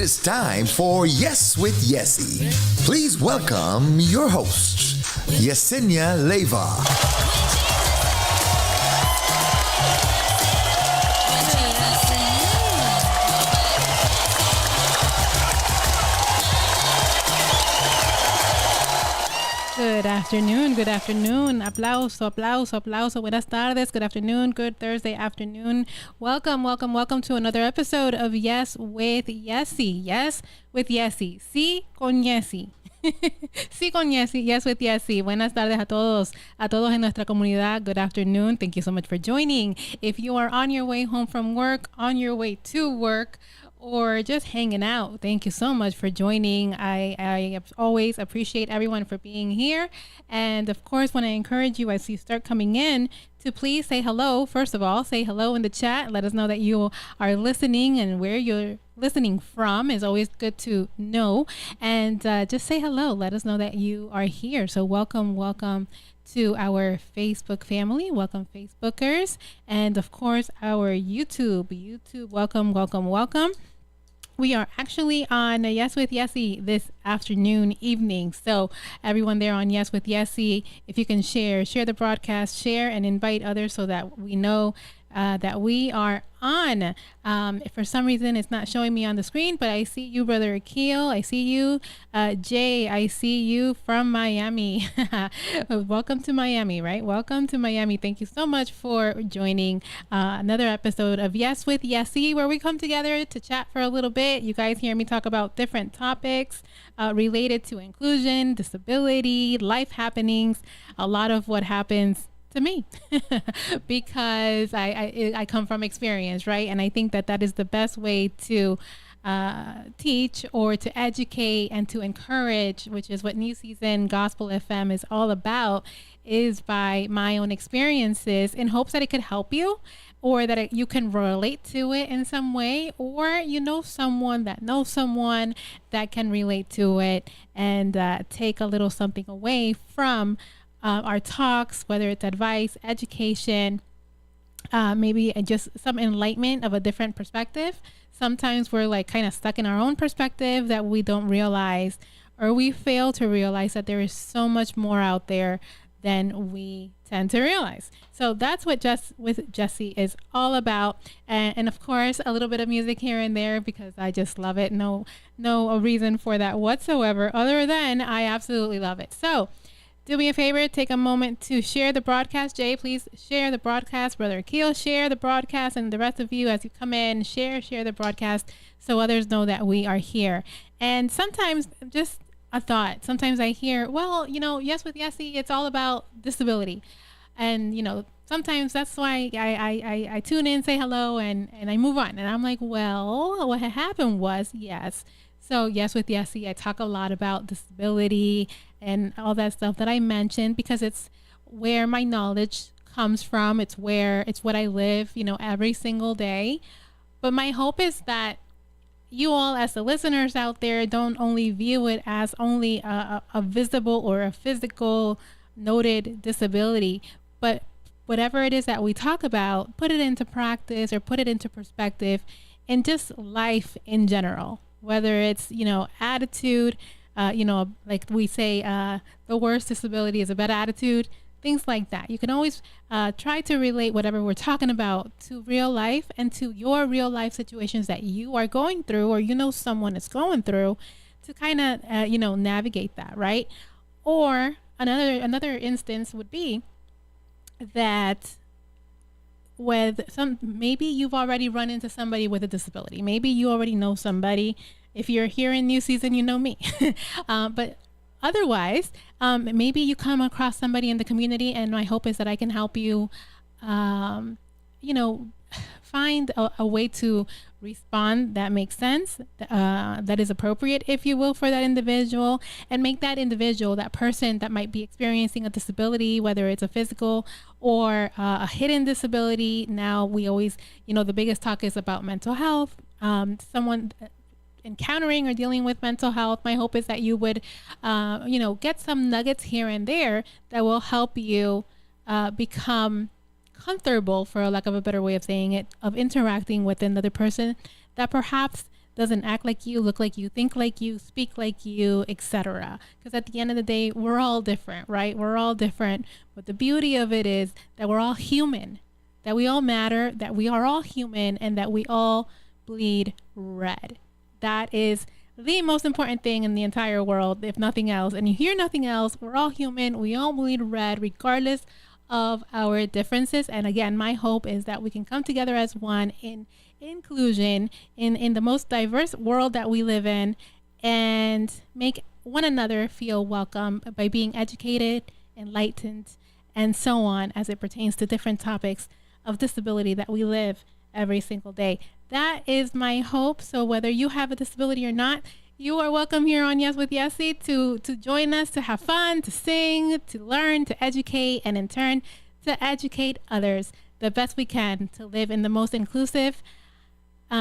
is time for Yes with Yesse. Please welcome your host, Yesenia Leva. Good afternoon, good afternoon. Aplauso, aplauso, aplauso. Buenas tardes, good afternoon, good Thursday afternoon. Welcome to another episode of Yes with Yesse. Yes with Yesse. Sí con Yesse. Sí con Yesse. Yes with Yesse. Buenas tardes a todos en nuestra comunidad. Good afternoon. Thank you so much for joining. If you are on your way home from work, on your way to work, or just hanging out, thank you so much for joining. I always appreciate everyone for being here. And of course, want to encourage you as you start coming in to please say hello. First of all, say hello in the chat. Let us know that you are listening and where you're listening from is always good to know. And just say hello. Let us know that you are here. So welcome to our Facebook family. Welcome, Facebookers. And of course, our YouTube, welcome. We are actually on Yes with Yesse this afternoon, evening. So everyone there on Yes with Yesse, if you can share the broadcast, share and invite others so that we know that we are on. If for some reason it's not showing me on the screen, but I see you, Brother Akil. I see you. Jay, I see you from Miami. Welcome to Miami, right? Welcome to Miami. Thank you so much for joining another episode of Yes with Yesse, where we come together to chat for a little bit. You guys hear me talk about different topics related to inclusion, disability, life happenings, a lot of what happens to me because I come from experience, right? And I think that is the best way to teach or to educate and to encourage, which is what New Season Gospel FM is all about, is by my own experiences in hopes that it could help you or that you can relate to it in some way, or you know someone that knows someone that can relate to it and take a little something away from our talks, whether it's advice, education, maybe just some enlightenment of a different perspective. Sometimes we're like kind of stuck in our own perspective that we don't realize, or we fail to realize that there is so much more out there than we tend to realize. So that's what Just with Yesse is all about. And of course, a little bit of music here and there because I just love it. No reason for that whatsoever, other than I absolutely love it. So do me a favor, take a moment to share the broadcast. Jay, please share the broadcast. Brother Akil, share the broadcast. And the rest of you, as you come in, share the broadcast so others know that we are here. And sometimes, just a thought, sometimes I hear, well, Yes with Yesse, it's all about disability. And, sometimes that's why I tune in, say hello, and I move on. And I'm like, well, what had happened was, yes. So Yes with Yesse, I talk a lot about disability and all that stuff that I mentioned because it's where my knowledge comes from. It's what I live, every single day. But my hope is that you all as the listeners out there don't only view it as only a visible or a physical noted disability, but whatever it is that we talk about, put it into practice or put it into perspective in just life in general. Whether it's, attitude, like we say, the worst disability is a bad attitude, things like that. You can always try to relate whatever we're talking about to real life and to your real life situations that you are going through or someone is going through to kind of, navigate that, right? Or another instance would be that maybe you've already run into somebody with a disability. Maybe you already know somebody. If you're here in New Season, you know me. But otherwise, maybe you come across somebody in the community, and my hope is that I can help you, find a way to respond that makes sense, that is appropriate, if you will, for that individual, and make that individual, that person that might be experiencing a disability, whether it's a physical or a hidden disability. Now we always, the biggest talk is about mental health. Someone encountering or dealing with mental health, my hope is that you would, get some nuggets here and there that will help you become comfortable, for lack of a better way of saying it, of interacting with another person that perhaps doesn't act like you, look like you, think like you, speak like you, etc. Because at the end of the day, we're all different, right? We're all different. But the beauty of it is that we're all human, that we all matter, that we are all human, and that we all bleed red. That is the most important thing in the entire world, if nothing else. And you hear nothing else, we're all human. We all bleed red, regardless of our differences. And again, my hope is that we can come together as one in inclusion in the most diverse world that we live in, and make one another feel welcome by being educated, enlightened, and so on as it pertains to different topics of disability that we live every single day. That is my hope. So whether you have a disability or not, you are welcome here on Yes with Yesse to join us, to have fun, to sing, to learn, to educate, and in turn to educate others the best we can to live in the most inclusive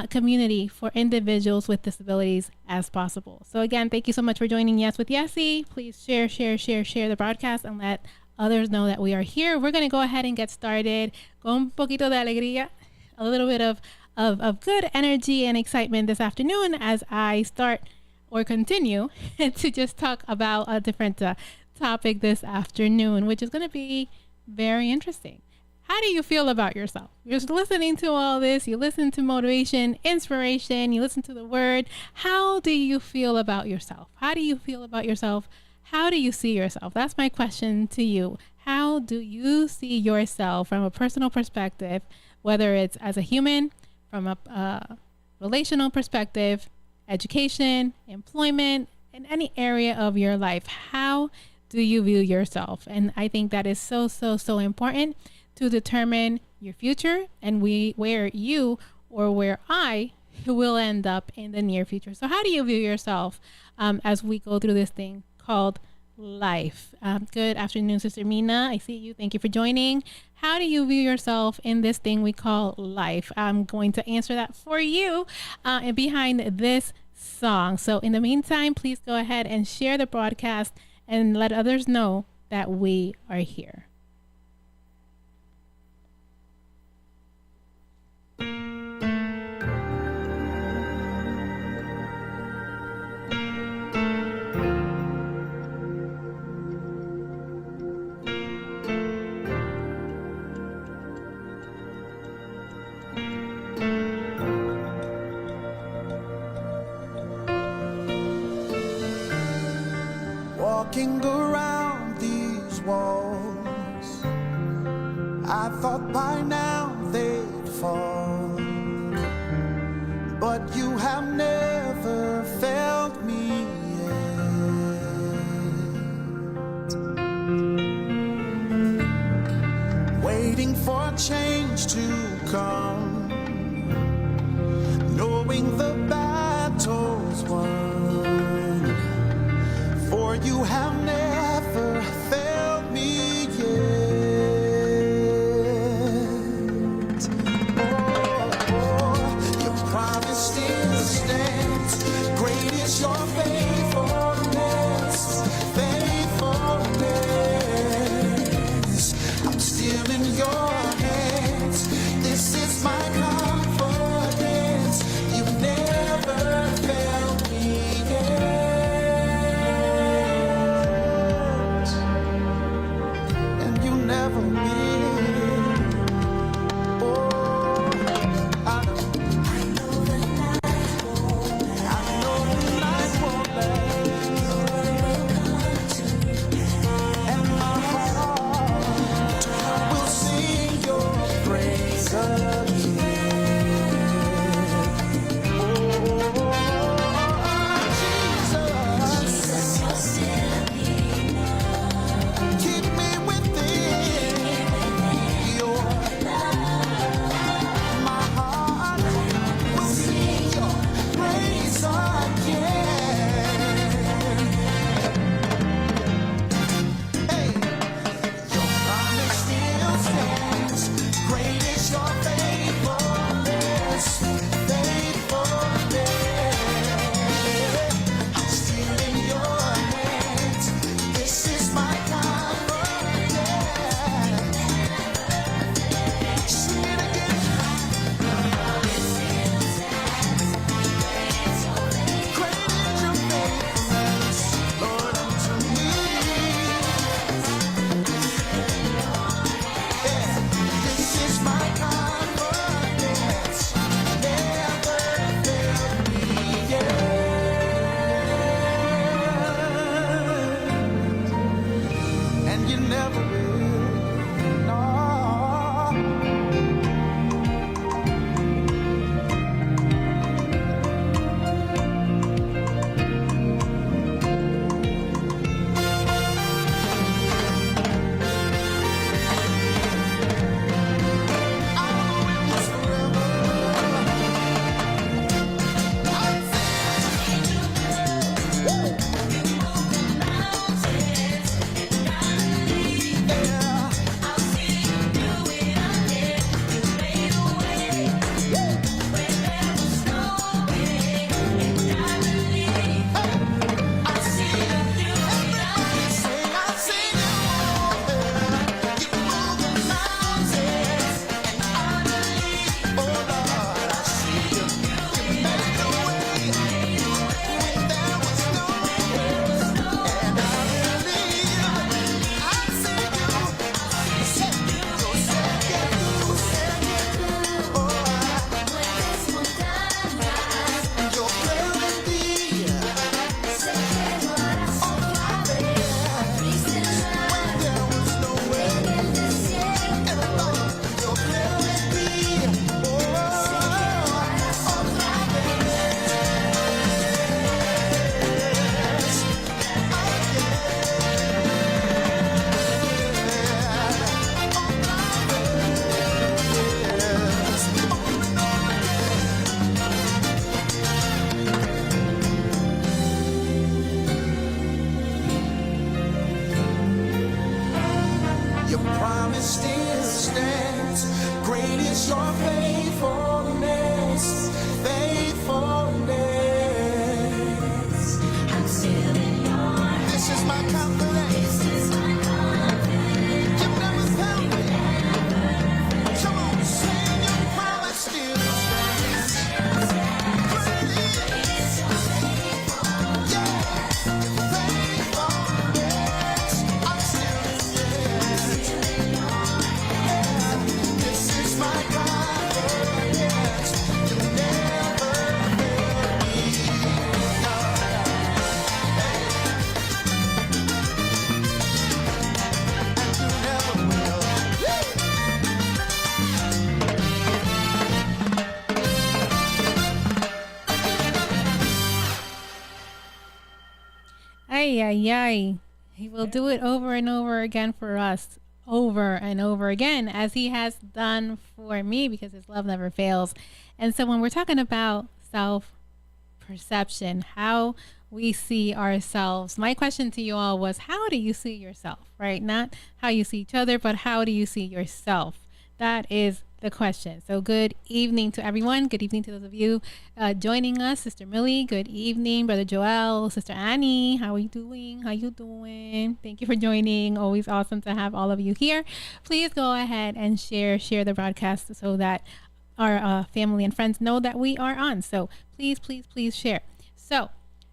community for individuals with disabilities as possible. So again, thank you so much for joining Yes with Yesse. Please share the broadcast and let others know that we are here. We're going to go ahead and get started con un poquito de alegría, a little bit of good energy and excitement this afternoon as I start or continue to just talk about a different topic this afternoon, which is going to be very interesting. How do you feel about yourself? You're just listening to all this. You listen to motivation, inspiration. You listen to the word. How do you feel about yourself? How do you feel about yourself? How do you see yourself? That's my question to you. How do you see yourself from a personal perspective, whether it's as a human, from a relational perspective, education, employment, in any area of your life? How do you view yourself? And I think that is so important to determine your future and where you or where I will end up in the near future. So how do you view yourself as we go through this thing called life? Good afternoon, Sister Mina. I see you. Thank you for joining. How do you view yourself in this thing we call life? I'm going to answer that for you and behind this song. So in the meantime, please go ahead and share the broadcast and let others know that we are here. Walking around these walls, I thought by now they'd fall, but you have never failed me yet. Waiting for change to come, knowing the battle's won. For you have never failed me yet. Your promise still stands. Great is your faithfulness, faithfulness. I'm still in your hands. This is my your faithfulness, faithfulness. I'm still in your hands. This is my confidence. You never failed me. Come on, sing your promise still stands. Ay, ay, ay. He will do it over and over again for us, over and over again, as he has done for me, because his love never fails. And so when we're talking about self-perception, how we see ourselves, my question to you all was, how do you see yourself, right? Not how you see each other, but how do you see yourself? That is the question. So good evening to everyone. Good evening to those of you joining us. Sister Millie, good evening. Brother Joel, Sister Annie, how are you doing? How you doing? Thank you for joining. Always awesome to have all of you here. Please go ahead and share the broadcast so that our family and friends know that we are on. So please share. So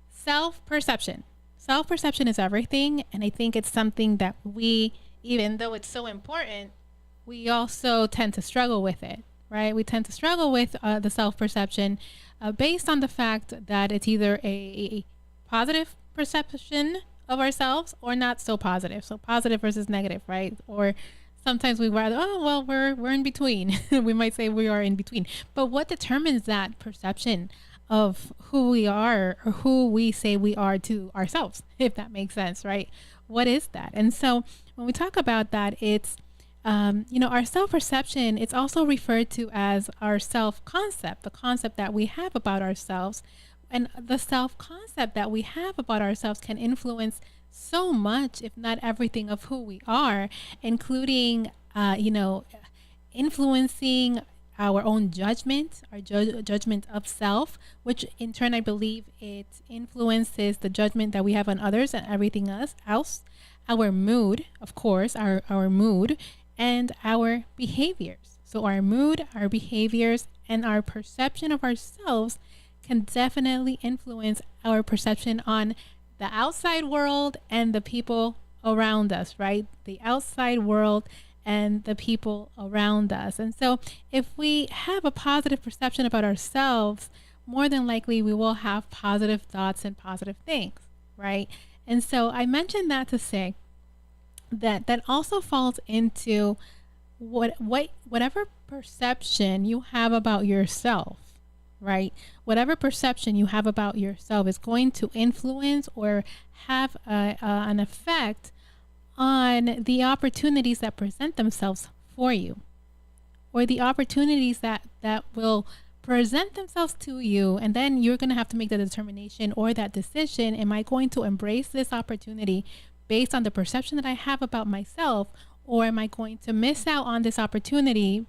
self-perception. Self-perception is everything. And I think it's something that we, even though it's so important, we also tend to struggle with it, right? We tend to struggle with the self-perception based on the fact that it's either a positive perception of ourselves or not so positive. So positive versus negative, right? Or sometimes we rather, oh, well, we're in between. We might say we are in between. But what determines that perception of who we are or who we say we are to ourselves, if that makes sense, right? What is that? And so when we talk about that, it's our self-perception, it's also referred to as our self-concept, the concept that we have about ourselves. And the self-concept that we have about ourselves can influence so much, if not everything, of who we are, including, influencing our own judgment, our judgment of self, which in turn, I believe it influences the judgment that we have on others and everything else. Our mood, of course, our mood, and our behaviors. So our mood, our behaviors, and our perception of ourselves can definitely influence our perception on the outside world and the people around us, right? The outside world and the people around us. And so if we have a positive perception about ourselves, more than likely we will have positive thoughts and positive things, right? And so I mentioned that to say that also falls into whatever perception you have about yourself, right? Whatever perception you have about yourself is going to influence or have an effect on the opportunities that present themselves for you, or the opportunities that will present themselves to you. And then you're going to have to make the determination or that decision. Am I going to embrace this opportunity based on the perception that I have about myself, or am I going to miss out on this opportunity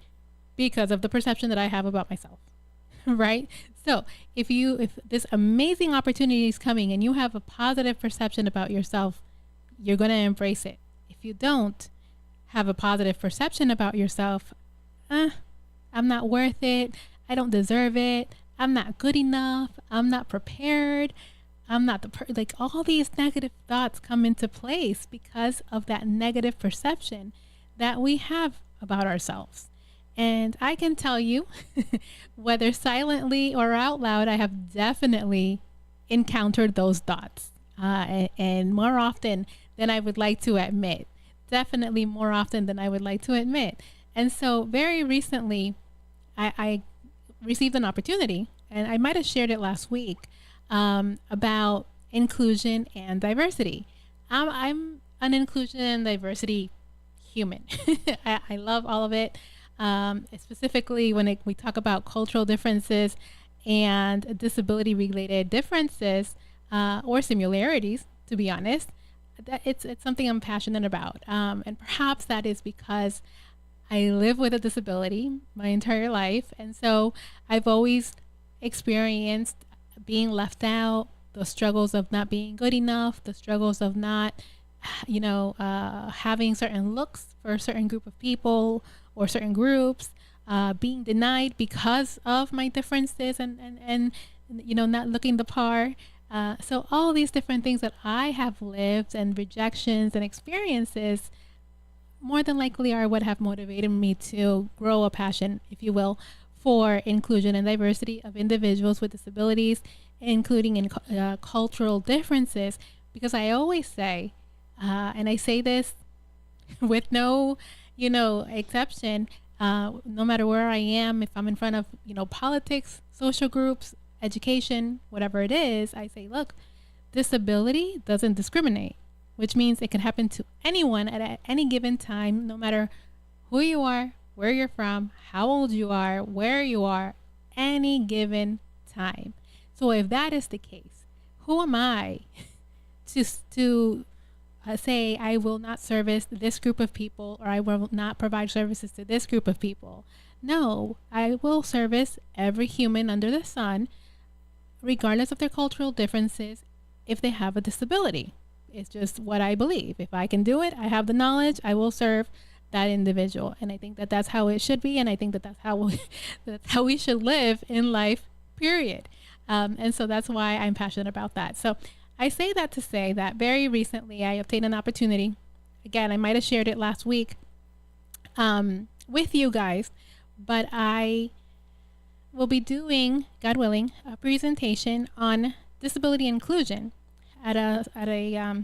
because of the perception that I have about myself? Right? So if this amazing opportunity is coming and you have a positive perception about yourself, you're going to embrace it. If you don't have a positive perception about yourself, I'm not worth it. I don't deserve it. I'm not good enough. I'm not prepared. I'm not like all these negative thoughts come into place because of that negative perception that we have about ourselves. And I can tell you, whether silently or out loud, I have definitely encountered those thoughts, and more often than I would like to admit. Definitely more often than I would like to admit. And so very recently, I received an opportunity, and I might have shared it last week, about inclusion and diversity. I'm an inclusion and diversity human. I love all of it. Specifically when we talk about cultural differences and disability related differences, or similarities, to be honest, that it's something I'm passionate about. And perhaps that is because I live with a disability my entire life. And so I've always experienced being left out, the struggles of not being good enough, the struggles of not, having certain looks for a certain group of people or certain groups, being denied because of my differences and not looking the part. So all these different things that I have lived and rejections and experiences more than likely are what have motivated me to grow a passion, if you will, for inclusion and diversity of individuals with disabilities, including in cultural differences. Because I always say, and I say this with no, exception, no matter where I am, if I'm in front of, politics, social groups, education, whatever it is, I say, look, disability doesn't discriminate, which means it can happen to anyone at any given time, no matter who you are, where you're from, how old you are, where you are, any given time. So if that is the case, who am I to say I will not service this group of people, or I will not provide services to this group of people? No, I will service every human under the sun, regardless of their cultural differences, if they have a disability. It's just what I believe. If I can do it, I have the knowledge, I will serve that individual. And I think that that's how it should be. And I think that that's how we should live in life, period. And so that's why I'm passionate about that. So I say that to say that very recently I obtained an opportunity. Again, I might have shared it last week with you guys, but I will be doing, God willing, a presentation on disability inclusion at a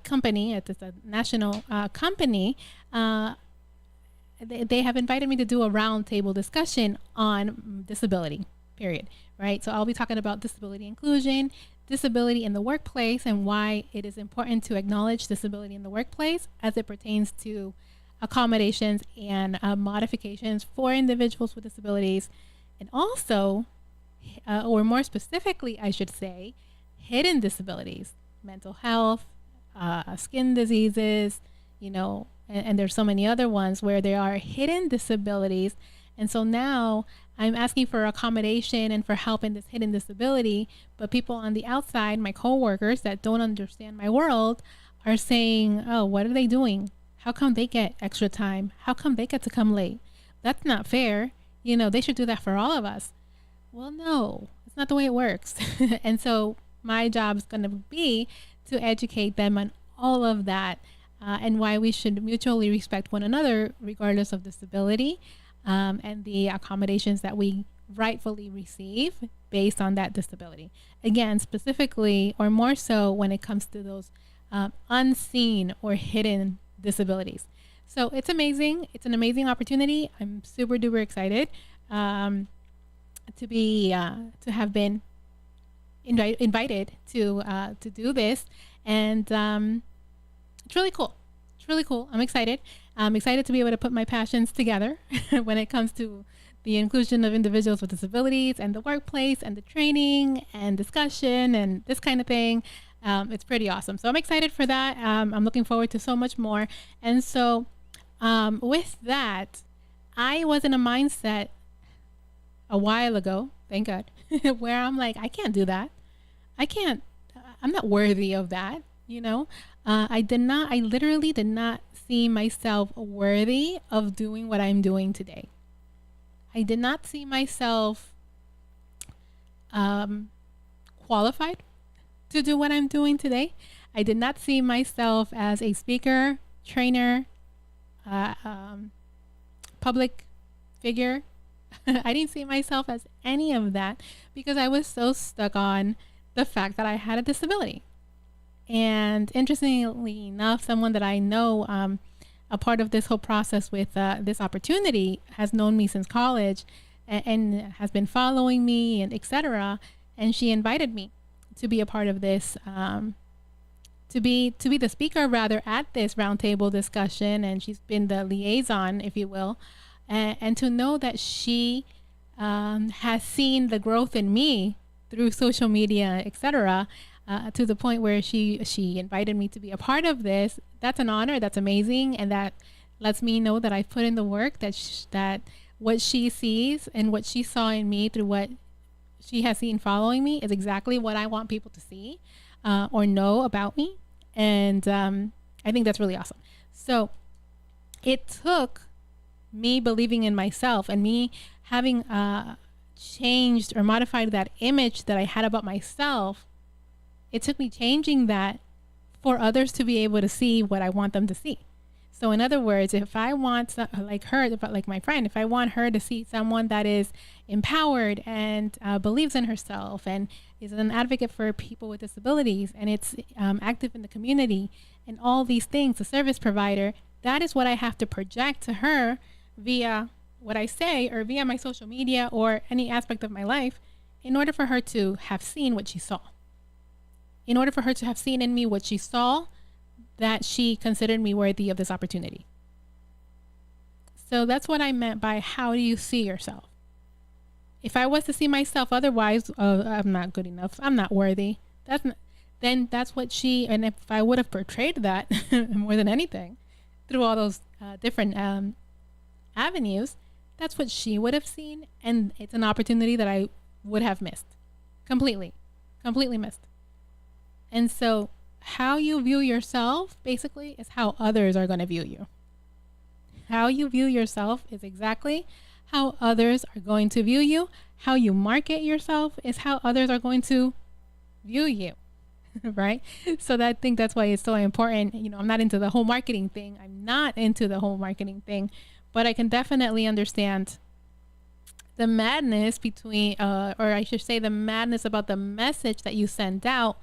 company, at a national company. They have invited me to do a roundtable discussion on disability, period. Right? So I'll be talking about disability inclusion, disability in the workplace, and why it is important to acknowledge disability in the workplace as it pertains to accommodations and modifications for individuals with disabilities. And also, or more specifically, I should say, hidden disabilities, mental health, skin diseases, and there's so many other ones where there are hidden disabilities. And so now I'm asking for accommodation and for help in this hidden disability, but people on the outside, my coworkers that don't understand my world, are saying, oh, what are they doing? How come they get extra time? How come they get to come late? That's not fair. They should do that for all of us. Well, no, it's not the way it works. And so my job is going to be to educate them on all of that, and why we should mutually respect one another regardless of disability, and the accommodations that we rightfully receive based on that disability. Again, specifically or more so when it comes to those unseen or hidden disabilities. So it's amazing. It's an amazing opportunity. I'm super duper excited to have been invited to do this, and it's really cool. It's really cool. I'm excited. I'm excited to be able to put my passions together when it comes to the inclusion of individuals with disabilities and the workplace and the training and discussion and this kind of thing. It's pretty awesome. So I'm excited for that. I'm looking forward to so much more. And so with that, I was in a mindset a while ago, thank God, where I'm like, I can't do that. I'm not worthy of that. I literally did not see myself worthy of doing what I'm doing today. I did not see myself qualified to do what I'm doing today. I did not see myself as a speaker, trainer, public figure. I didn't see myself as any of that because I was so stuck on the fact that I had a disability. And interestingly enough, someone that I know, a part of this whole process with this opportunity, has known me since college and has been following me and etc. And she invited me to be a part of this, to be the speaker rather at this roundtable discussion. And she's been the liaison, if you will, and to know that she has seen the growth in me through social media, etc. To the point where she invited me to be a part of this. That's an honor. That's amazing. And that lets me know that I put in the work, that what she sees and what she saw in me through what she has seen following me is exactly what I want people to see or know about me. And I think that's really awesome. So it took me believing in myself and me having changed or modified that image that I had about myself. It took me changing that for others to be able to see what I want them to see. So in other words, if I want like her, like my friend, if I want her to see someone that is empowered and believes in herself and is an advocate for people with disabilities and it's active in the community and all these things, a service provider, that is what I have to project to her via what I say or via my social media or any aspect of my life in order for her to have seen what she saw. In order for her to have seen in me what she saw, that she considered me worthy of this opportunity. So that's what I meant by how do you see yourself? If I was to see myself otherwise, I'm not good enough, I'm not worthy, then that's what she, and if I would have portrayed that more than anything through all those different avenues, that's what she would have seen. And it's an opportunity that I would have missed completely missed. And so how you view yourself basically is how others are going to view you. How you view yourself is exactly how others are going to view you. How you market yourself is how others are going to view you. Right? So I think that's why it's so important. You know, I'm not into the whole marketing thing. But I can definitely understand the madness between, or I should say the madness about the message that you send out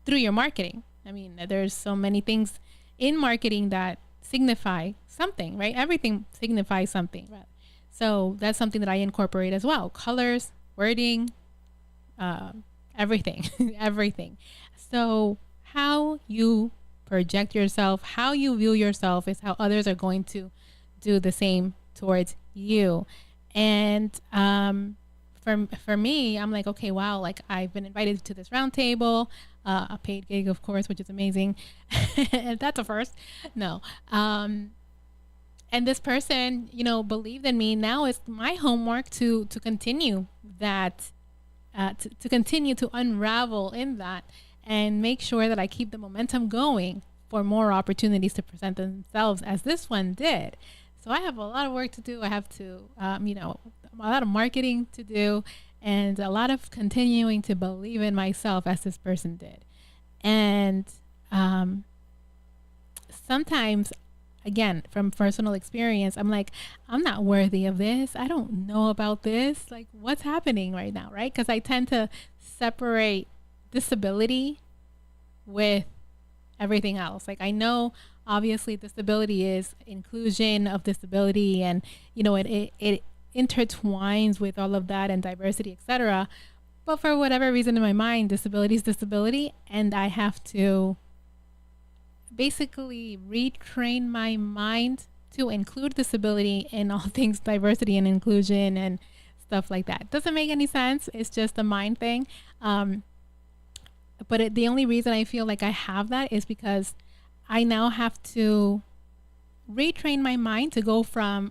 through your marketing. I mean, there's so many things in marketing that signify something, right? Everything signifies something. Right? So that's something that I incorporate as well. Colors, wording, everything, everything. So how you project yourself, how you view yourself is how others are going to do the same towards you. And for me, I'm like, okay, wow, like I've been invited to this round table, a paid gig, of course, which is amazing. That's a first. No. And this person, you know, believed in me. Now it's my homework to continue that, to continue to unravel in that and make sure that I keep the momentum going for more opportunities to present themselves as this one did. So I have a lot of work to do. I have to, you know, a lot of marketing to do and a lot of continuing to believe in myself as this person did. And sometimes, again, from personal experience, I'm like, I'm not worthy of this. I don't know about this. Like, what's happening right now, right? Because I tend to separate disability with everything else. Like, I know obviously disability is inclusion of disability and, you know, it intertwines with all of that and diversity, etc. But for whatever reason in my mind, disability is disability, and I have to basically retrain my mind to include disability in all things diversity and inclusion and stuff like that. Doesn't make any sense. It's just a mind thing. But the only reason I feel like I have that is because I now have to retrain my mind to go from,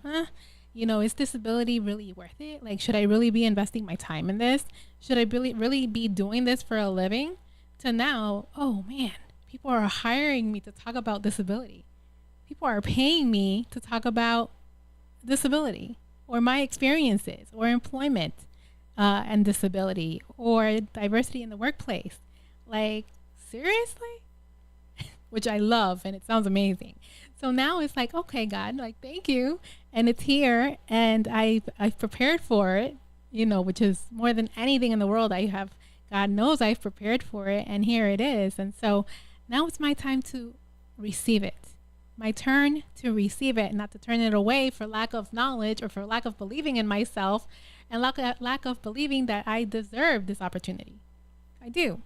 you know, is disability really worth it? Like, should I really be investing my time in this? Should I really be doing this for a living? To now, oh man, people are hiring me to talk about disability. People are paying me to talk about disability or my experiences or employment and disability or diversity in the workplace. Like, seriously? Which I love, and it sounds amazing. So now it's like, okay, God, like, thank you. And it's here, and I've prepared for it, you know, which is more than anything in the world. God knows I've prepared for it, and here it is. And so now it's my time to receive it. My turn to receive it, not to turn it away for lack of knowledge or for lack of believing in myself and lack of believing that I deserve this opportunity. I do.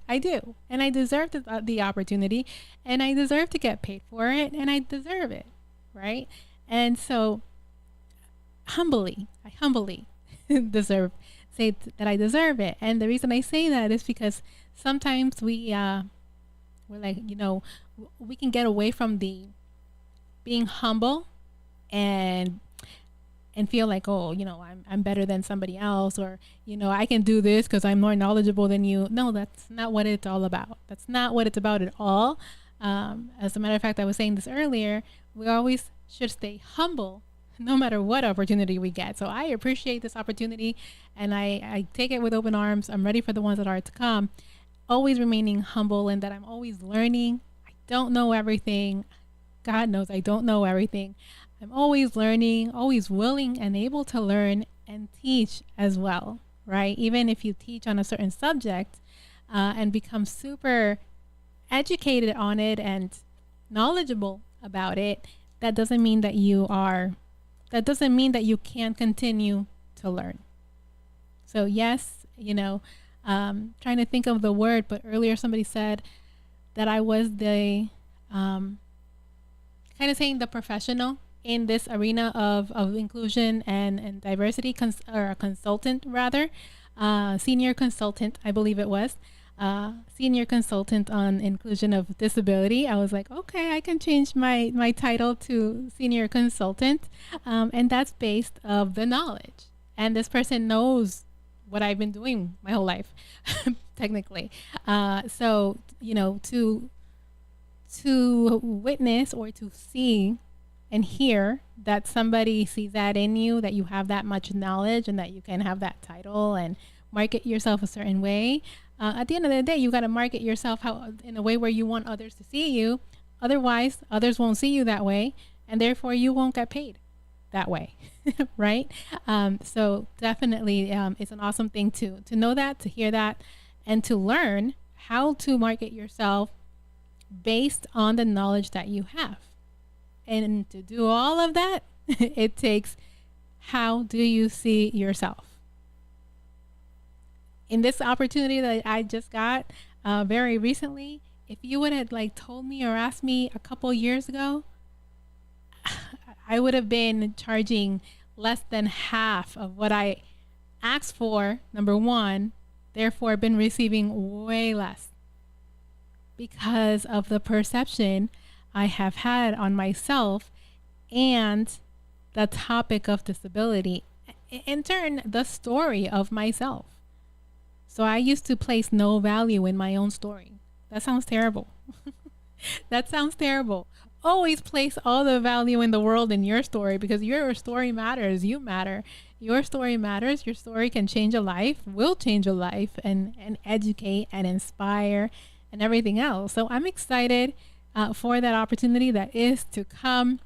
I do. And I deserve the opportunity, and I deserve to get paid for it, and I deserve it. Right? And so I humbly say that I deserve it. And the reason I say that is because sometimes we're like, you know, we can get away from the being humble and feel like, oh, I'm better than somebody else, or I can do this because I'm more knowledgeable than you. No, that's not what it's all about. That's not what it's about at all. As a matter of fact, I was saying this earlier, we always should stay humble no matter what opportunity we get. So I appreciate this opportunity, and I take it with open arms. I'm ready for the ones that are to come, always remaining humble, and that I'm always learning. I don't know everything. God knows I don't know everything. I'm always learning, always willing and able to learn and teach as well, right? Even if you teach on a certain subject and become super educated on it and knowledgeable about it, that doesn't mean that you can't continue to learn. So yes, trying to think of the word, but earlier somebody said that I was the kind of saying the professional in this arena of inclusion and diversity, or a consultant rather, senior consultant, I believe it was, senior consultant on inclusion of disability. I was like, okay, I can change my title to senior consultant, and that's based of the knowledge. And this person knows what I've been doing my whole life, technically. So to witness or to see and hear that somebody sees that in you, that you have that much knowledge and that you can have that title and market yourself a certain way. At the end of the day, you got to market yourself in a way where you want others to see you. Otherwise, others won't see you that way, and therefore you won't get paid that way, right? So definitely, it's an awesome thing to know that, to hear that, and to learn how to market yourself based on the knowledge that you have. And to do all of that, it takes, how do you see yourself? In this opportunity that I just got very recently, if you would have told me or asked me a couple years ago, I would have been charging less than half of what I asked for, number one, therefore been receiving way less because of the perception I have had on myself and the topic of disability, in turn, the story of myself. So I used to place no value in my own story. That sounds terrible. That sounds terrible. Always place all the value in the world in your story, because your story matters. You matter. Your story matters. Your story can change a life, will change a life, and educate and inspire and everything else. So I'm excited for that opportunity that is to come.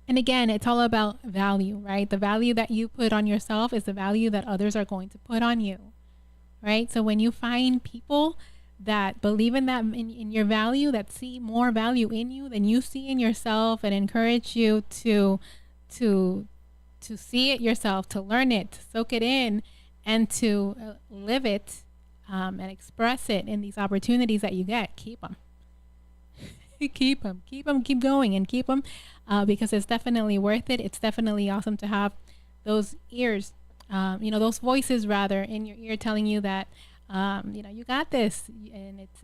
And again, it's all about value, right? The value that you put on yourself is the value that others are going to put on you, right? So when you find people that believe in that, in your value, that see more value in you than you see in yourself, and encourage you to see it yourself, to learn it, to soak it in, and to live it and express it in these opportunities that you get, keep them. keep going and keep them, because it's definitely worth it. It's definitely awesome to have those ears, those voices rather in your ear telling you that, you got this, and it's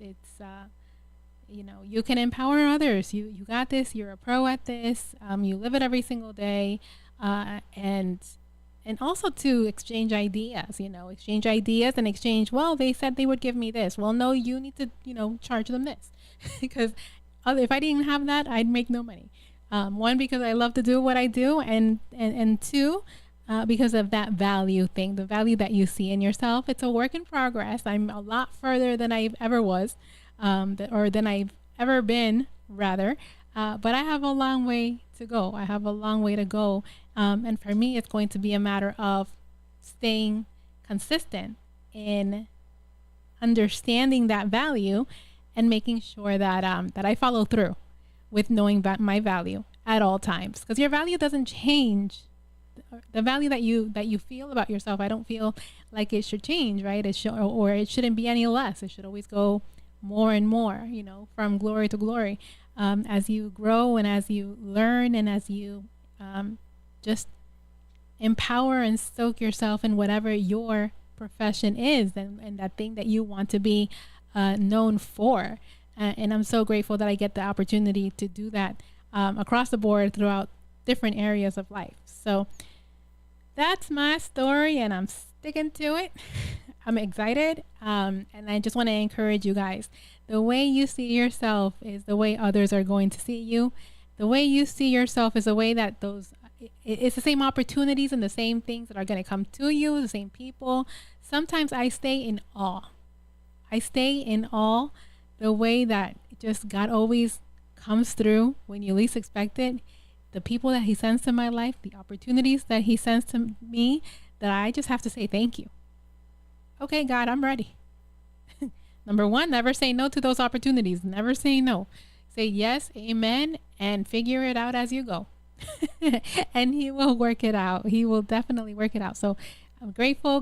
you can empower others. You got this. You're a pro at this. You live it every single day, and also to exchange ideas. Exchange ideas and exchange. Well, they said they would give me this. Well, no, you need to charge them this, because if I didn't have that, I'd make no money. One, because I love to do what I do, and two, because of that value thing, the value that you see in yourself. It's a work in progress. I'm a lot further than I ever was, or than I've ever been, rather. But I have a long way to go. And for me, it's going to be a matter of staying consistent in understanding that value and making sure that that I follow through with knowing my value at all times. Because your value doesn't change. The value that you feel about yourself, I don't feel like it should change, right? It shouldn't be any less. It should always go more and more, from glory to glory, as you grow and as you learn and as you just empower and soak yourself in whatever your profession is, and that thing that you want to be known for. And I'm so grateful that I get the opportunity to do that across the board throughout different areas of life. So that's my story, and I'm sticking to it. I'm excited, and I just want to encourage you guys. The way you see yourself is the way others are going to see you. The way you see yourself is the way that it's the same opportunities and the same things that are going to come to you, the same people. Sometimes I stay in awe. The way that just God always comes through when you least expect it. The people that he sends to my life, the opportunities that he sends to me, that I just have to say thank you. Okay, God, I'm ready. Number one, never say no to those opportunities. Never say no. Say yes, amen, and figure it out as you go. And he will work it out. He will definitely work it out. So I'm grateful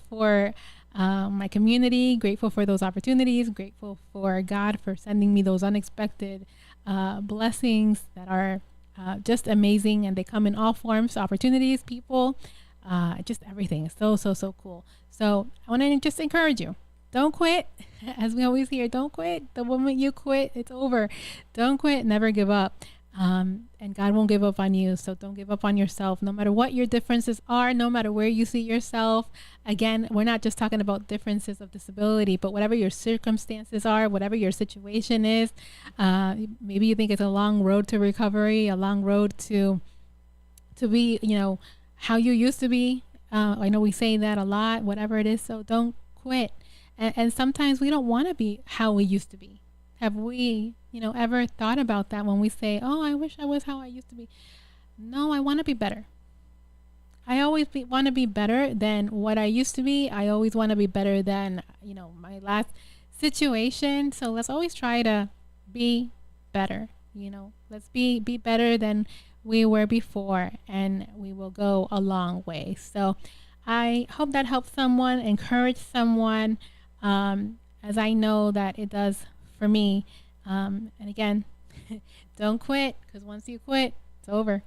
for my community, grateful for those opportunities, grateful for God for sending me those unexpected blessings that are just amazing, and they come in all forms, opportunities, people, just everything. So cool. So I want to just encourage you. Don't quit. As we always hear, don't quit. The moment you quit, it's over. Don't quit. Never give up. And God won't give up on you. So don't give up on yourself, no matter what your differences are, no matter where you see yourself. Again, we're not just talking about differences of disability, but whatever your circumstances are, whatever your situation is, maybe you think it's a long road to recovery, a long road to be, how you used to be. I know we say that a lot, whatever it is. So don't quit. And sometimes we don't want to be how we used to be. Have we, ever thought about that when we say, oh, I wish I was how I used to be? No, I want to be better. I always want to be better than what I used to be. I always want to be better than, my last situation. So let's always try to be better. Let's be better than we were before, and we will go a long way. So I hope that helps someone, encourage someone, as I know that it does for me. And again, don't quit, because once you quit, it's over.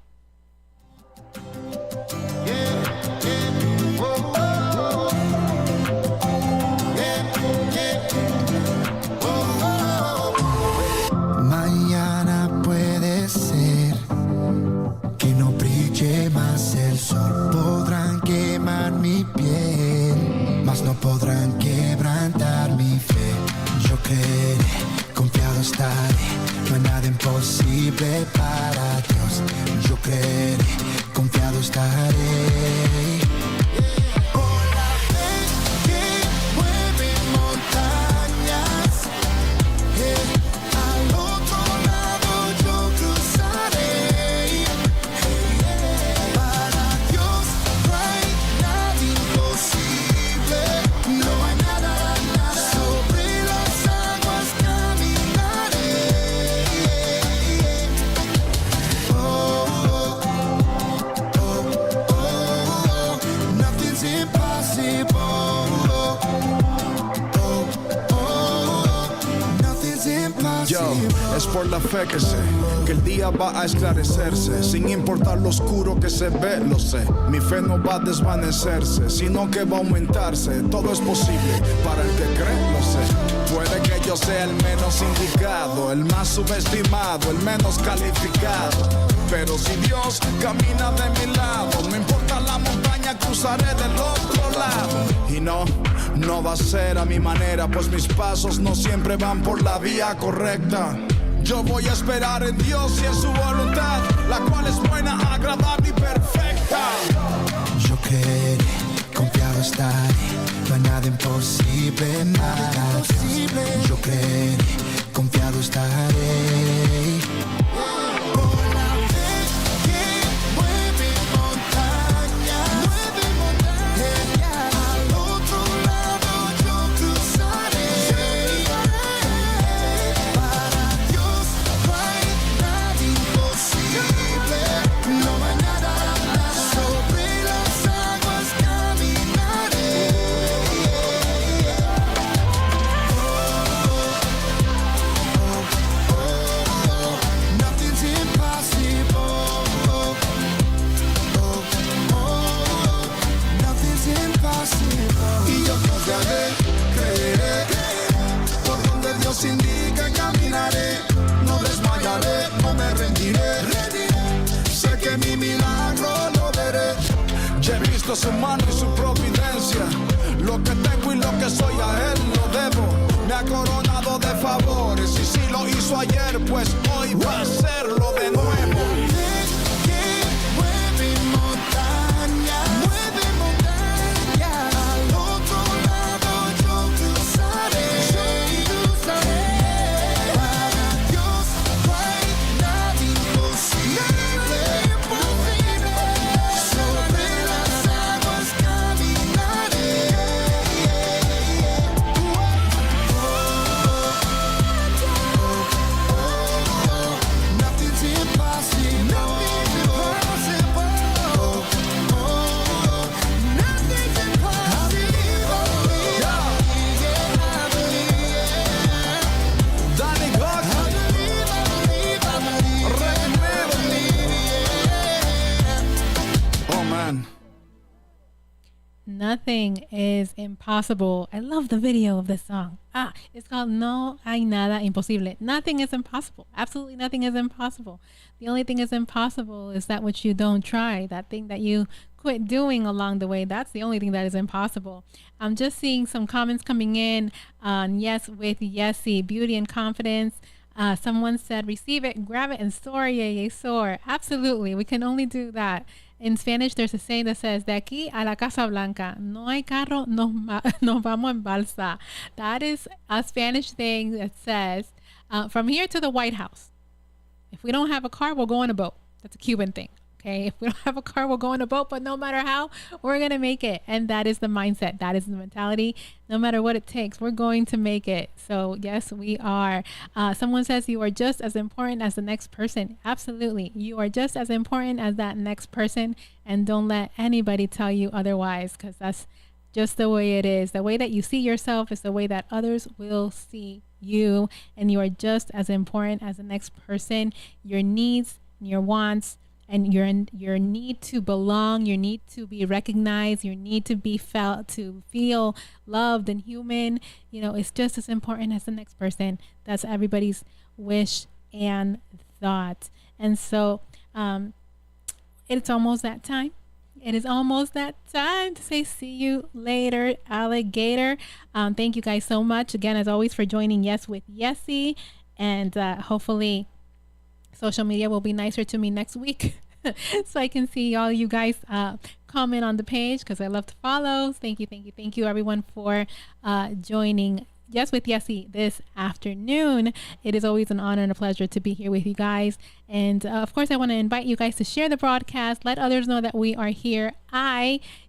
Mañana puede ser que no brille más el sol. Podrán quemar mi piel, mas no podrán quebrantar mi fe. Yo creeré, confiado estaré, no hay nada imposible para Dios. Yo creeré, confiado estaré. Por la fe que mueve montañas, al otro lado yo cruzaré. Para Dios no hay nada imposible, no hay nada, sobre las aguas caminaré. Nothing's impossible. Nothing's Yo, impossible. es por la fe que sé que el día va a esclarecerse. Sin importar lo oscuro que se ve, lo sé. Mi fe no va a desvanecerse, sino que va a aumentarse. Todo es posible para el que cree, lo sé. Puede que yo sea el menos indicado, el más subestimado, el menos calificado. Pero si Dios camina de mi lado, no importa la montaña, cruzaré del otro lado. Y no va a ser a mi manera, pues mis pasos no siempre van por la vía correcta. Yo voy a esperar en Dios y en su voluntad, la cual es buena, agradable y perfecta. Yo creeré, confiado estaré, no hay nada imposible para Dios. Yo creeré, confiado estaré. Por la fe que mueve montañas, al otro lado yo cruzaré. Para Dios no hay nada imposible, no hay nada, sobre las aguas caminaré. de su mano y su providencia. Lo que tengo y lo que soy a Él lo debo. Me ha coronado de favores y si lo hizo ayer, pues hoy va a hacerlo de nuevo. Nothing is impossible. I love the video of this song. It's called No Hay Nada Imposible. Nothing is impossible. Absolutely nothing is impossible. The only thing is impossible is that which you don't try, that thing that you quit doing along the way. That's the only thing that is impossible. I'm just seeing some comments coming in on Yes with Yesse, beauty and confidence. Someone said, receive it, grab it, and soar, yay, soar. Absolutely. We can only do that. In Spanish, there's a saying that says, de aquí a la Casa Blanca, no hay carro, nos vamos en balsa. That is a Spanish thing that says, from here to the White House. If we don't have a car, we'll go on a boat. That's a Cuban thing. Okay, if we don't have a car, we'll go on a boat, but no matter how, we're going to make it. And that is the mindset. That is the mentality. No matter what it takes, we're going to make it. So yes, we are. Someone says you are just as important as the next person. Absolutely. You are just as important as that next person. And don't let anybody tell you otherwise, because that's just the way it is. The way that you see yourself is the way that others will see you. And you are just as important as the next person. Your needs, your wants, and your need to belong, your need to be recognized, your need to be felt, to feel loved and human, it's just as important as the next person. That's everybody's wish and thought. And so it's almost that time. It is almost that time to say see you later, alligator. Thank you guys so much again, as always, for joining Yes with Yesse, and hopefully social media will be nicer to me next week so I can see all you guys comment on the page, because I love to follow. Thank you everyone for joining Yes with Yesse this afternoon. It is always an honor and a pleasure to be here with you guys. And of course, I want to invite you guys to share the broadcast. Let others know that we are here.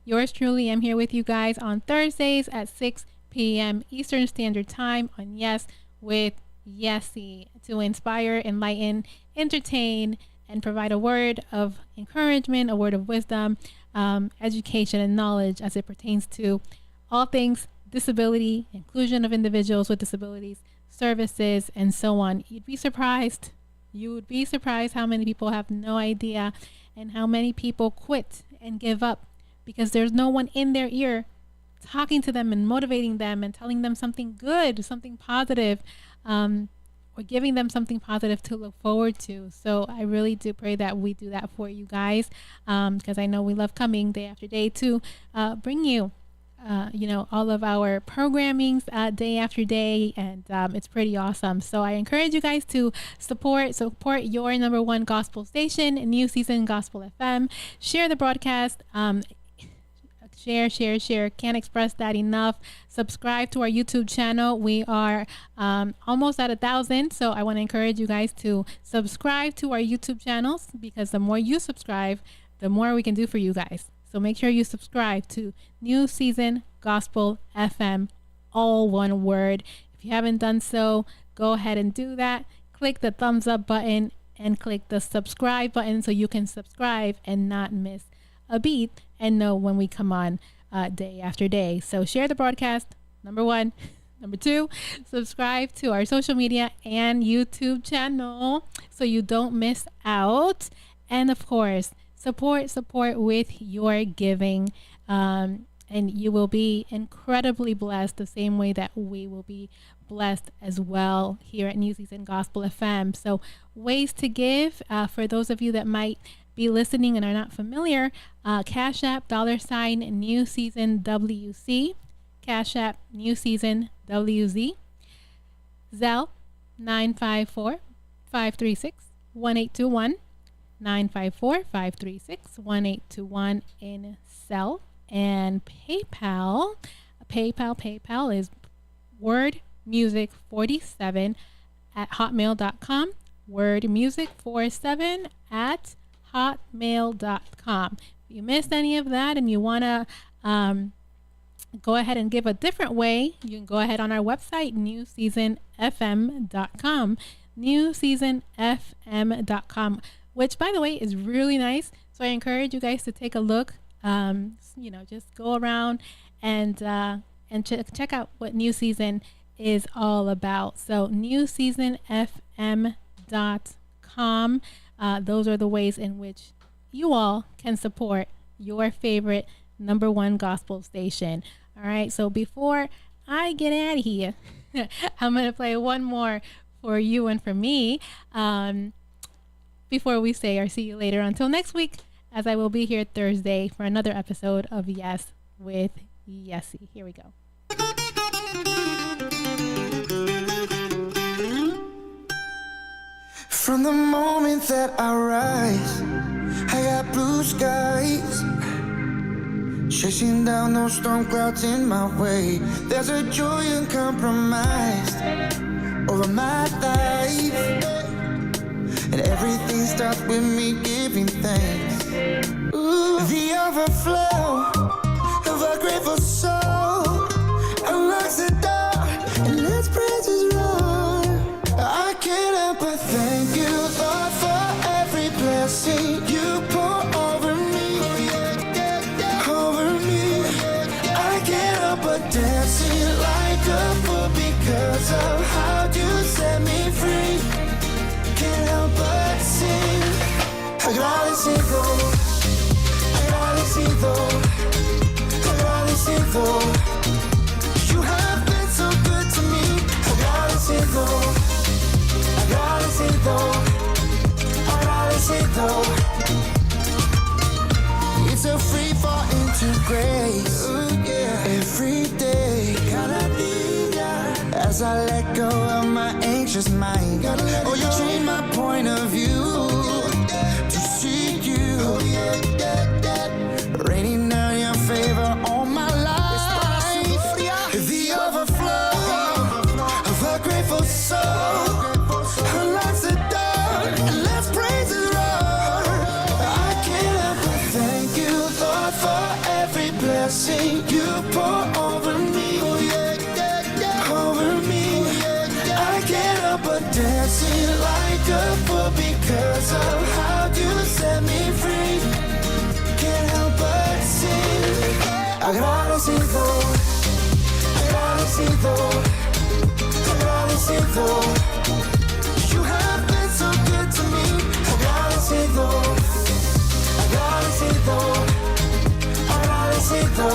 Yours truly, am here with you guys on Thursdays at 6 p.m. Eastern Standard Time on Yes with Yesse, to inspire, enlighten, entertain, and provide a word of encouragement, a word of wisdom, education, and knowledge as it pertains to all things disability, inclusion of individuals with disabilities, services, and so on. You would be surprised how many people have no idea, and how many people quit and give up because there's no one in their ear talking to them and motivating them and telling them something good, something positive, or giving them something positive to look forward to. So I really do pray that we do that for you guys, because I know we love coming day after day to bring you all of our programmings day after day, and it's pretty awesome. So I encourage you guys to support your number one gospel station, New Season Gospel FM. Share the broadcast. Share. Can't express that enough. Subscribe to our YouTube channel. We are almost at 1,000. So I want to encourage you guys to subscribe to our YouTube channels, because the more you subscribe, the more we can do for you guys. So make sure you subscribe to New Season Gospel FM, all one word. If you haven't done so, go ahead and do that. Click the thumbs up button and click the subscribe button so you can subscribe and not miss a beat and know when we come on day after day. So share the broadcast, number one. Number two, subscribe to our social media and YouTube channel so you don't miss out. And of course, support with your giving, and you will be incredibly blessed the same way that we will be blessed as well here at New Season Gospel FM. So ways to give, for those of you that might be listening and are not familiar, Cash App $ New Season WC, Cash App New Season WZ, Zelle 954-536-1821, 954-536-1821 in Cell, and PayPal is wordmusic47 at hotmail.com, wordmusic47 at hotmail.com. If you missed any of that and you want to go ahead and give a different way, you can go ahead on our website, newseasonfm.com, newseasonfm.com, which, by the way, is really nice. So I encourage you guys to take a look. Just go around and check out what New Season is all about. So newseasonfm.com. Those are the ways in which you all can support your favorite #1 gospel station. All right. So before I get out of here, I'm going to play one more for you and for me. Before we say or see you later, until next week, as I will be here Thursday for another episode of Yes with Yesse. Here we go. From the moment that I rise, I got blue skies chasing down those storm clouds in my way. There's a joy uncompromised over my life, and everything starts with me giving thanks. Ooh, the overflow of a grateful soul unlocks the door and lets praises roar. I can't help but thank you, Lord, for every blessing you pour over me, over me. I can't help but dancing like a fool because of how you set me free. Can't help but sing. Agradecido, agradecido, agradecido. You have been so good to me. Agradecido, agradecido, agradecido. It's a free fall into grace. Ooh, yeah. Every day, as I let go of my anxious mind. Oh, you changed my point of view to see you. Raining down your favor on my life. The overflow of a grateful soul unlocks the door and let's praise the Lord. I can't help but thank you, Lord, for every blessing you pour over me. Over me, I can't help but dancing like a fool because of how you set me free. Can't help but sing. Agradecido, agradecido, agradecido. You have been so good to me. Agradecido, agradecido, agradecido.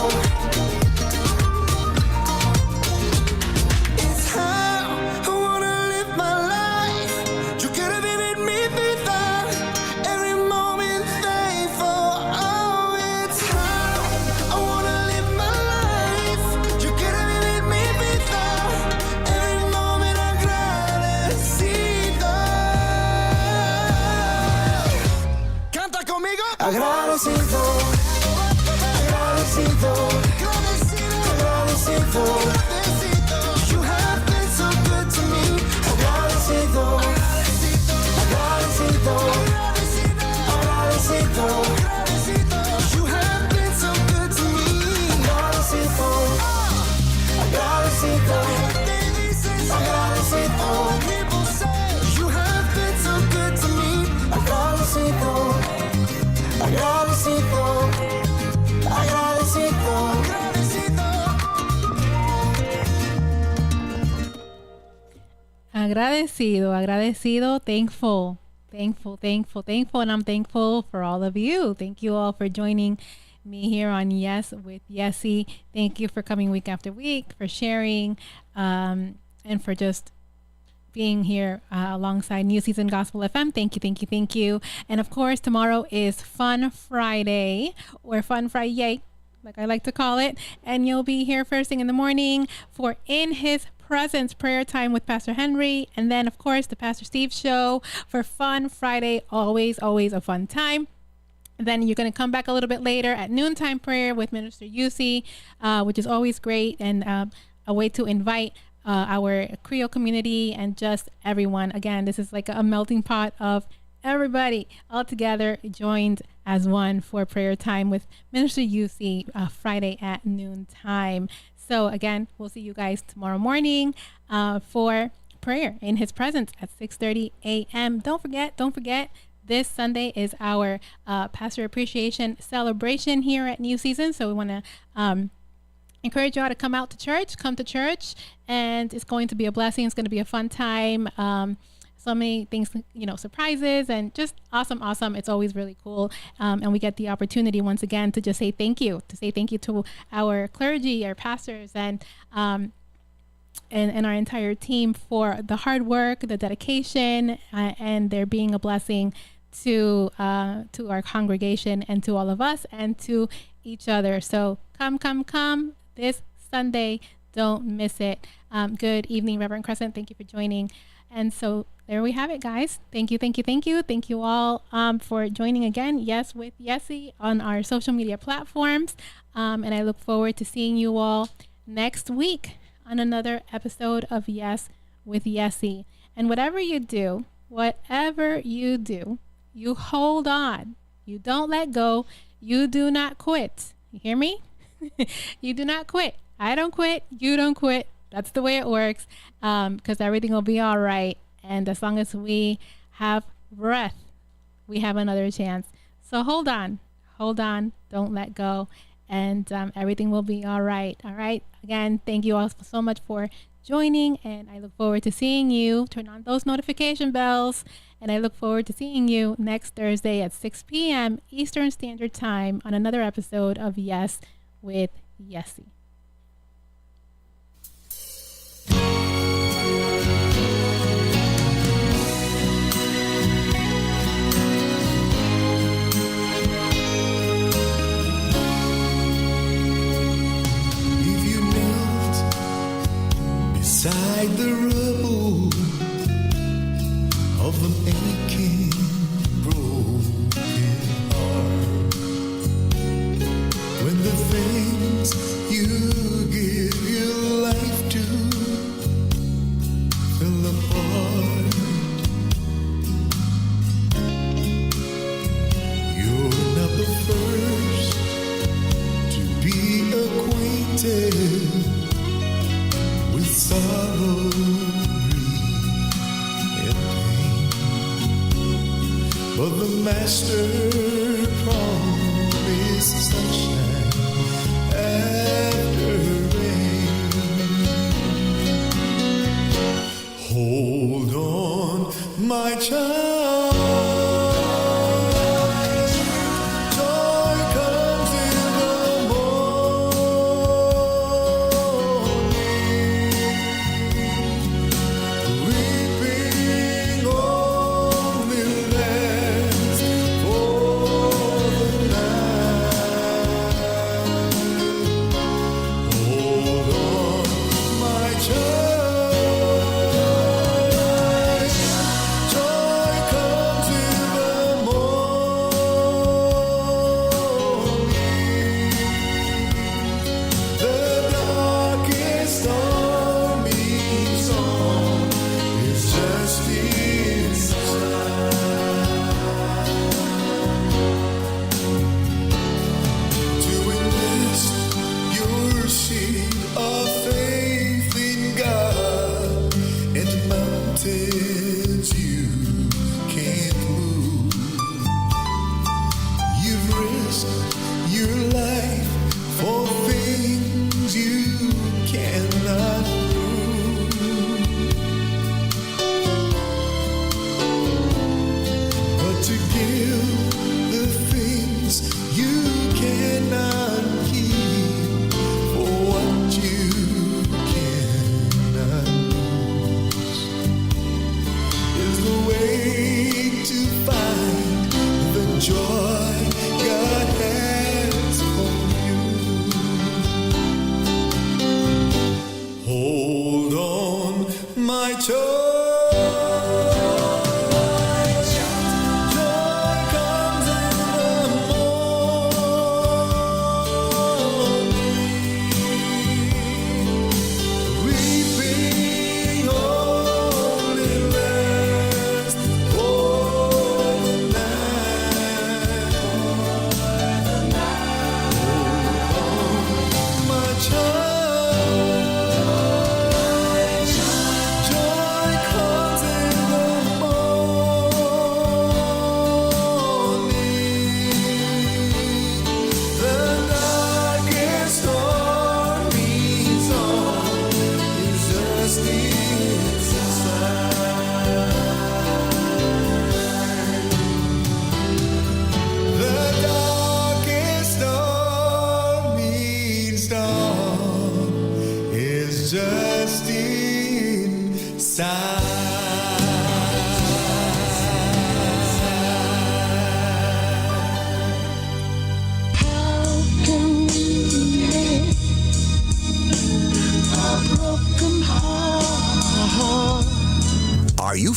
Agradecido, agradecido, agradecido. You have been so good to me. Agradecido, agradecido, agradecido. You have been so good to me. Agradecido, agradecido, agradecido. You have been so good to me. Agradecido. Agradecido, agradecido, Agradecido, agradecido, thankful, and I'm thankful for all of you. Thank you all for joining me here on Yes with Yesse. Thank you for coming week after week, for sharing, and for just being here alongside New Season Gospel FM. Thank you, thank you, thank you. And of course, tomorrow is Fun Friday, or Fun Friday, like I like to call it. And you'll be here first thing in the morning for In His Presence prayer time with Pastor Henry. And then, of course, the Pastor Steve show for Fun Friday. Always, always a fun time. Then you're going to come back a little bit later at noontime prayer with Minister Yesse, which is always great, and a way to invite our Creole community and just everyone. Again, this is like a melting pot of everybody all together, joined as one for prayer time with Minister Yesse Friday at noontime. So again, we'll see you guys tomorrow morning for prayer in His presence at 6:30 a.m. Don't forget. This Sunday is our Pastor Appreciation Celebration here at New Season. So we want to encourage you all to come out to church, and it's going to be a blessing. It's going to be a fun time. So many things, surprises, and just awesome. It's always really cool. And we get the opportunity once again to just say thank you to our clergy, our pastors, and our entire team for the hard work, the dedication, and there being a blessing to our congregation and to all of us and to each other. So come this Sunday. Don't miss it. Good evening, Reverend Crescent. Thank you for joining. And so there we have it, guys. Thank you. Thank you all for joining again. Yes with Yesse on our social media platforms. And I look forward to seeing you all next week on another episode of Yes with Yesse. And whatever you do, you hold on. You don't let go. You do not quit. You hear me? You do not quit. I don't quit. You don't quit. That's the way it works, because everything will be all right. And as long as we have breath, we have another chance. So hold on. Don't let go. And everything will be all right. All right. Again, thank you all so much for joining. And I look forward to seeing you. Turn on those notification bells. And I look forward to seeing you next Thursday at 6 p.m. Eastern Standard Time on another episode of Yes with Yesse. Beside the rubble of an aching, broken heart, when the things you give your life to fell apart, you're not the first to be acquainted with sorrow, grief, and pain. But the Master promised sunshine after rain. Hold on, my child. Joy comes in the morning. Weeping only lasts for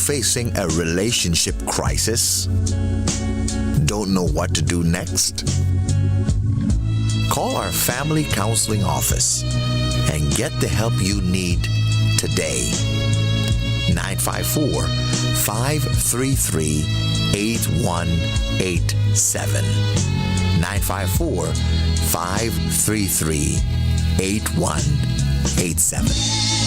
facing a relationship crisis? Don't know what to do next? Call our family counseling office and get the help you need today. 954-533-8187. 954-533-8187.